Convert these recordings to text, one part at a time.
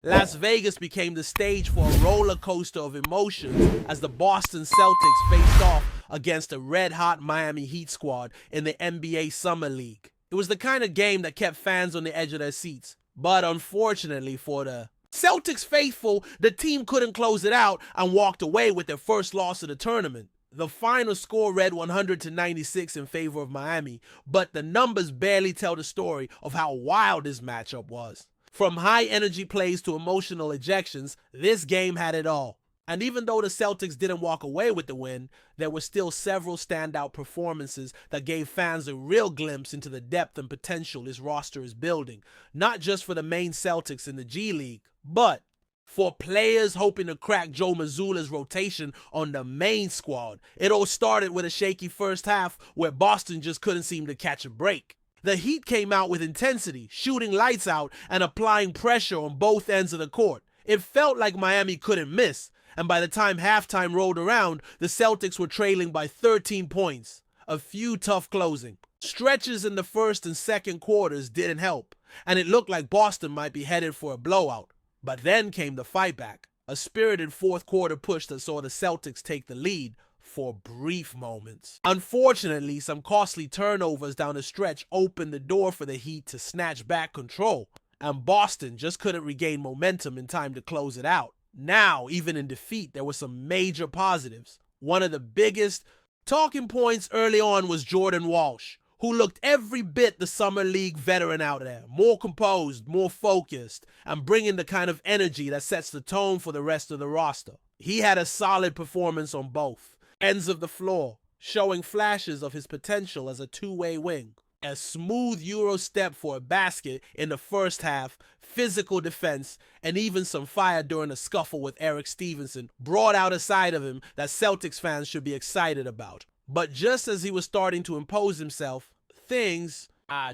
Las Vegas became the stage for a roller coaster of emotions as the Boston Celtics faced off against a red-hot Miami Heat squad in the NBA Summer League. It was the kind of game that kept fans on the edge of their seats. But unfortunately for the Celtics faithful, the team couldn't close it out and walked away with their first loss of the tournament. The final score read 100-96 in favor of Miami, but the numbers barely tell the story of how wild this matchup was. From high-energy plays to emotional ejections, this game had it all. And even though the Celtics didn't walk away with the win, there were still several standout performances that gave fans a real glimpse into the depth and potential this roster is building, not just for the main Celtics in the G League, but for players hoping to crack Joe Mazzulla's rotation on the main squad. It all started with a shaky first half where Boston just couldn't seem to catch a break. The Heat came out with intensity, shooting lights out and applying pressure on both ends of the court. It felt like Miami couldn't miss, and by the time halftime rolled around, the Celtics were trailing by 13 points. A few tough closing. Stretches in the first and second quarters didn't help, and it looked like Boston might be headed for a blowout. But then came the fight back, a spirited fourth quarter push that saw the Celtics take the lead for brief moments. Unfortunately, some costly turnovers down the stretch opened the door for the Heat to snatch back control, and Boston just couldn't regain momentum in time to close it out. Now, even in defeat, there were some major positives. One of the biggest talking points early on was Jordan Walsh, who looked every bit the Summer League veteran out there, more composed, more focused, and bringing the kind of energy that sets the tone for the rest of the roster. He had a solid performance on both ends of the floor, showing flashes of his potential as a two-way wing. A smooth Euro step for a basket in the first half, physical defense, and even some fire during a scuffle with Eric Stevenson brought out a side of him that Celtics fans should be excited about. But just as he was starting to impose himself, things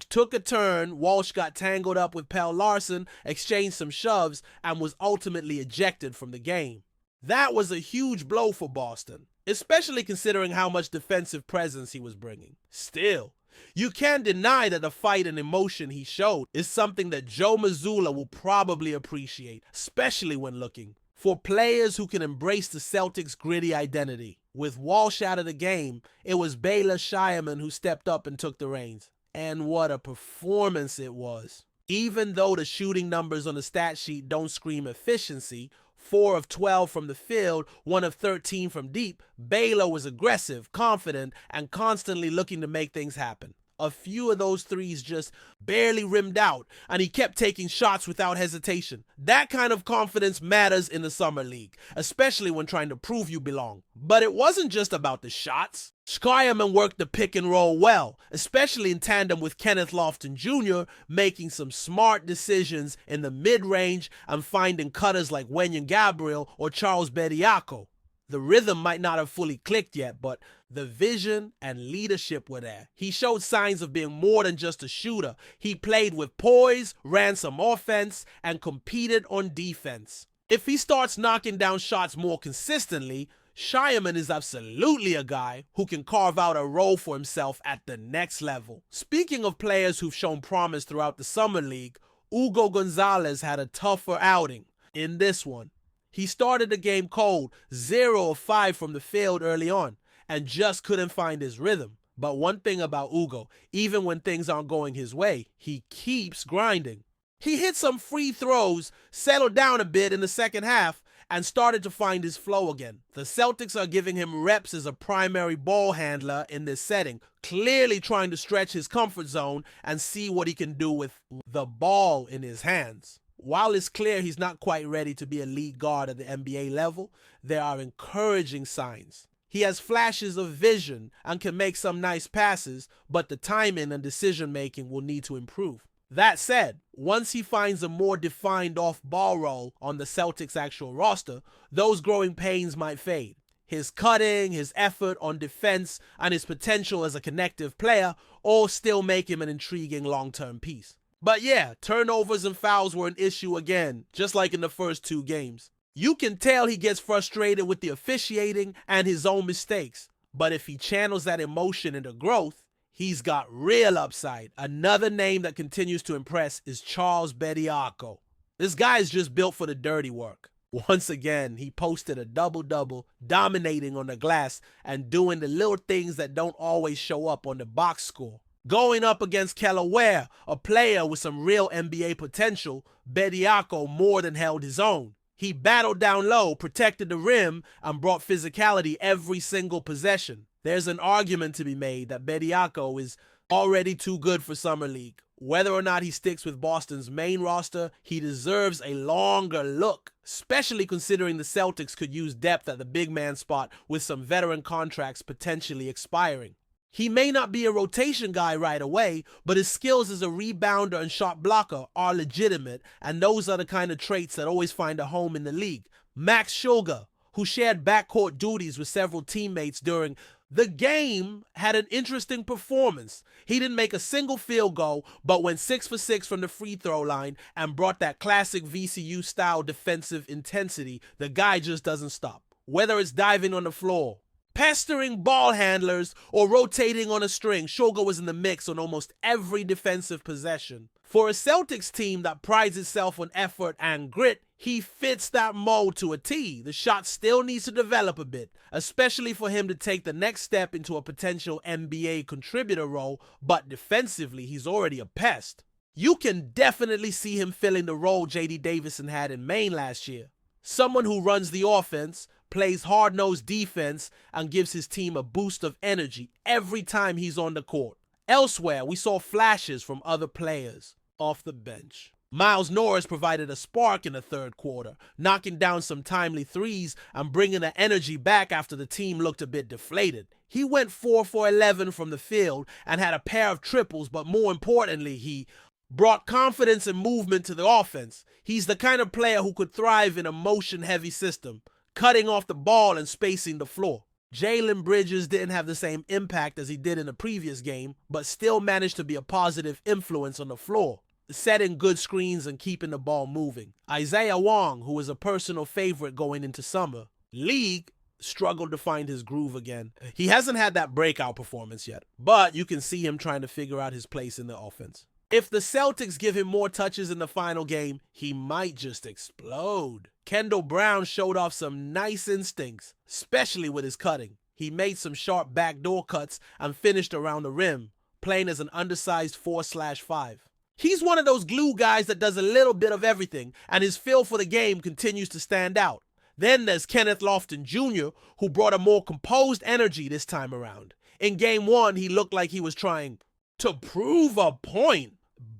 took a turn. Walsh got tangled up with Pelle Larsson, exchanged some shoves, and was ultimately ejected from the game. That was a huge blow for Boston, especially considering how much defensive presence he was bringing. Still, you can't deny that the fight and emotion he showed is something that Joe Mazzulla will probably appreciate, especially when looking for players who can embrace the Celtics' gritty identity. With Walsh out of the game, it was Baylor Shireman who stepped up and took the reins. And what a performance it was. Even though the shooting numbers on the stat sheet don't scream efficiency, 4 of 12 from the field, 1 of 13 from deep, Baylor was aggressive, confident, and constantly looking to make things happen. A few of those threes just barely rimmed out, and he kept taking shots without hesitation. That kind of confidence matters in the Summer League, especially when trying to prove you belong. But it wasn't just about the shots. Shireman worked the pick and roll well, especially in tandem with Kenneth Lofton Jr., making some smart decisions in the mid-range and finding cutters like Wenyen Gabriel or Charles Bediako. The rhythm might not have fully clicked yet, but the vision and leadership were there. He showed signs of being more than just a shooter. He played with poise, ran some offense, and competed on defense. If he starts knocking down shots more consistently, Shireman is absolutely a guy who can carve out a role for himself at the next level. Speaking of players who've shown promise throughout the Summer League, Hugo Gonzalez had a tougher outing in this one. He started the game cold, 0 of 5 from the field early on, and just couldn't find his rhythm. But one thing about Hugo, even when things aren't going his way, he keeps grinding. He hit some free throws, settled down a bit in the second half, and started to find his flow again. The Celtics are giving him reps as a primary ball handler in this setting, clearly trying to stretch his comfort zone and see what he can do with the ball in his hands. While it's clear he's not quite ready to be a lead guard at the NBA level, there are encouraging signs. He has flashes of vision and can make some nice passes, but the timing and decision-making will need to improve. That said, once he finds a more defined off-ball role on the Celtics' actual roster, those growing pains might fade. His cutting, his effort on defense, and his potential as a connective player all still make him an intriguing long-term piece. But yeah, turnovers and fouls were an issue again, just like in the first 2 games. You can tell he gets frustrated with the officiating and his own mistakes, but if he channels that emotion into growth, he's got real upside. Another name that continues to impress is Charles Bediako. This guy is just built for the dirty work. Once again, he posted a double-double, dominating on the glass and doing the little things that don't always show up on the box score. Going up against Kelaware, a player with some real NBA potential, Bediako more than held his own. He battled down low, protected the rim, and brought physicality every single possession. There's an argument to be made that Bediako is already too good for Summer League. Whether or not he sticks with Boston's main roster, he deserves a longer look, especially considering the Celtics could use depth at the big man spot with some veteran contracts potentially expiring. He may not be a rotation guy right away, but his skills as a rebounder and shot blocker are legitimate, and those are the kind of traits that always find a home in the league. Max Schulger, who shared backcourt duties with several teammates during the game, had an interesting performance. He didn't make a single field goal, but went 6 for 6 from the free throw line and brought that classic VCU-style defensive intensity. The guy just doesn't stop. Whether it's diving on the floor, pestering ball handlers, or rotating on a string, Schulger was in the mix on almost every defensive possession. For a Celtics team that prides itself on effort and grit, he fits that mold to a T. The shot still needs to develop a bit, especially for him to take the next step into a potential NBA contributor role, but defensively, he's already a pest. You can definitely see him filling the role J.D. Davison had in Maine last year. Someone who runs the offense, plays hard-nosed defense, and gives his team a boost of energy every time he's on the court. Elsewhere, we saw flashes from other players off the bench. Miles Norris provided a spark in the third quarter, knocking down some timely threes and bringing the energy back after the team looked a bit deflated. He went 4 for 11 from the field and had a pair of triples, but more importantly, he brought confidence and movement to the offense. He's the kind of player who could thrive in a motion-heavy system, cutting off the ball and spacing the floor. Jalen Bridges didn't have the same impact as he did in the previous game, but still managed to be a positive influence on the floor, setting good screens and keeping the ball moving. Isaiah Wong, who was a personal favorite going into summer league, struggled to find his groove again. He hasn't had that breakout performance yet, but you can see him trying to figure out his place in the offense. If the Celtics give him more touches in the final game, he might just explode. Kendall Brown showed off some nice instincts, especially with his cutting. He made some sharp backdoor cuts and finished around the rim, playing as an undersized 4/5. He's one of those glue guys that does a little bit of everything, and his feel for the game continues to stand out. Then there's Kenneth Lofton Jr., who brought a more composed energy this time around. In Game 1, he looked like he was trying to prove a point,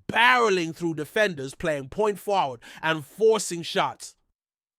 barreling through defenders, playing point forward, and forcing shots.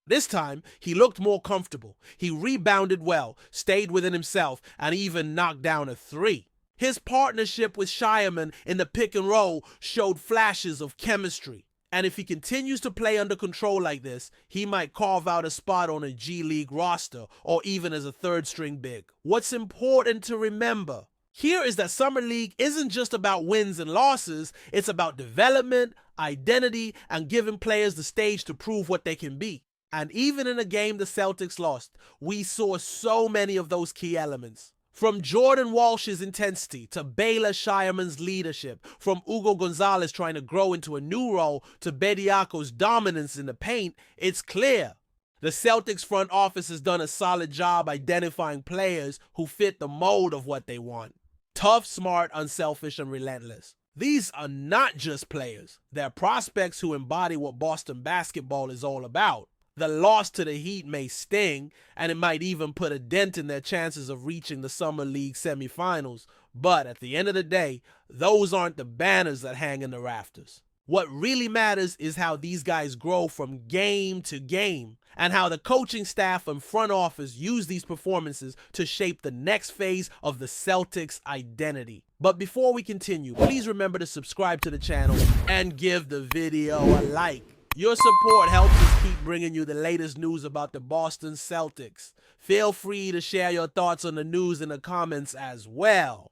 This time, he looked more comfortable. He rebounded well, stayed within himself, and even knocked down a three. His partnership with Shireman in the pick and roll showed flashes of chemistry. And if he continues to play under control like this, he might carve out a spot on a G League roster or even as a third-string big. What's important to remember here is that Summer League isn't just about wins and losses, it's about development, identity, and giving players the stage to prove what they can be. And even in a game the Celtics lost, we saw so many of those key elements. From Jordan Walsh's intensity to Baylor Shireman's leadership, from Hugo Gonzalez trying to grow into a new role to Bediako's dominance in the paint, it's clear the Celtics front office has done a solid job identifying players who fit the mold of what they want. Tough, smart, unselfish, and relentless. These are not just players. They're prospects who embody what Boston basketball is all about. The loss to the Heat may sting, and it might even put a dent in their chances of reaching the Summer League semifinals. But at the end of the day, those aren't the banners that hang in the rafters. What really matters is how these guys grow from game to game, and how the coaching staff and front office use these performances to shape the next phase of the Celtics' identity. But before we continue, please remember to subscribe to the channel and give the video a like. Your support helps us keep bringing you the latest news about the Boston Celtics. Feel free to share your thoughts on the news in the comments as well.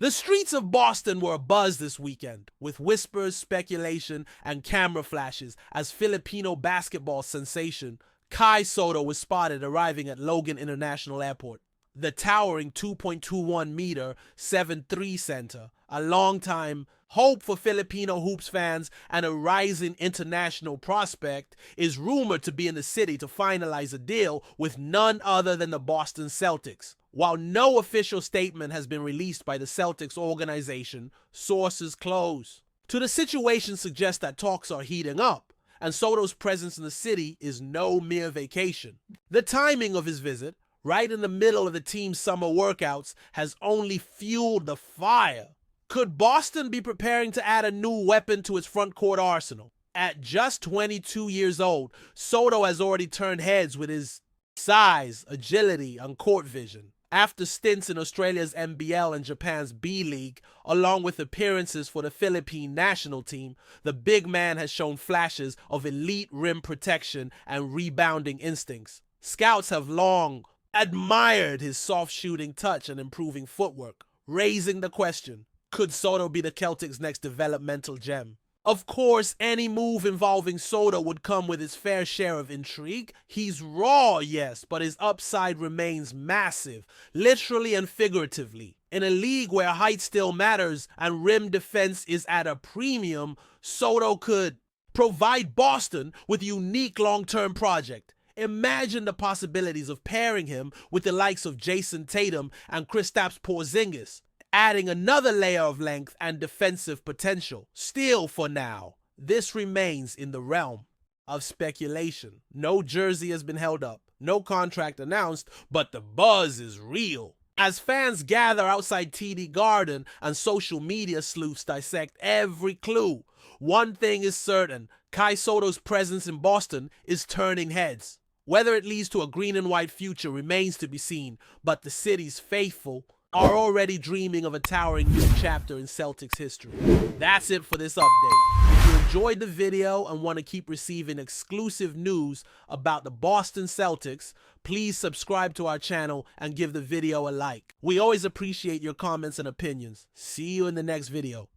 The streets of Boston were abuzz this weekend, with whispers, speculation, and camera flashes as Filipino basketball sensation Kai SOTTO was spotted arriving at Logan International Airport. The towering 2.21-meter 7'3" center, a longtime hope for Filipino hoops fans and a rising international prospect, is rumored to be in the city to finalize a deal with none other than the Boston Celtics. While no official statement has been released by the Celtics organization, sources close. The situation suggests that talks are heating up, and SOTTO's presence in the city is no mere vacation. The timing of his visit, right in the middle of the team's summer workouts, has only fueled the fire. Could Boston be preparing to add a new weapon to its front court arsenal? At just 22 years old, SOTTO has already turned heads with his size, agility, and court vision. After stints in Australia's NBL and Japan's B-League, along with appearances for the Philippine national team, the big man has shown flashes of elite rim protection and rebounding instincts. Scouts have long admired his soft shooting touch and improving footwork, raising the question, could SOTTO be the Celtics' next developmental gem? Of course, any move involving SOTTO would come with its fair share of intrigue. He's raw, yes, but his upside remains massive, literally and figuratively. In a league where height still matters and rim defense is at a premium, SOTTO could provide Boston with a unique long-term project. Imagine the possibilities of pairing him with the likes of Jason Tatum and Kristaps Porzingis, adding another layer of length and defensive potential. Still, for now, this remains in the realm of speculation. No jersey has been held up, no contract announced, but the buzz is real. As fans gather outside TD Garden and social media sleuths dissect every clue, one thing is certain: Kai Sotto's presence in Boston is turning heads. Whether it leads to a green and white future remains to be seen, but the city's faithful are already dreaming of a towering new chapter in Celtics history. That's it for this update. If you enjoyed the video and want to keep receiving exclusive news about the Boston Celtics, please subscribe to our channel and give the video a like. We always appreciate your comments and opinions. See you in the next video.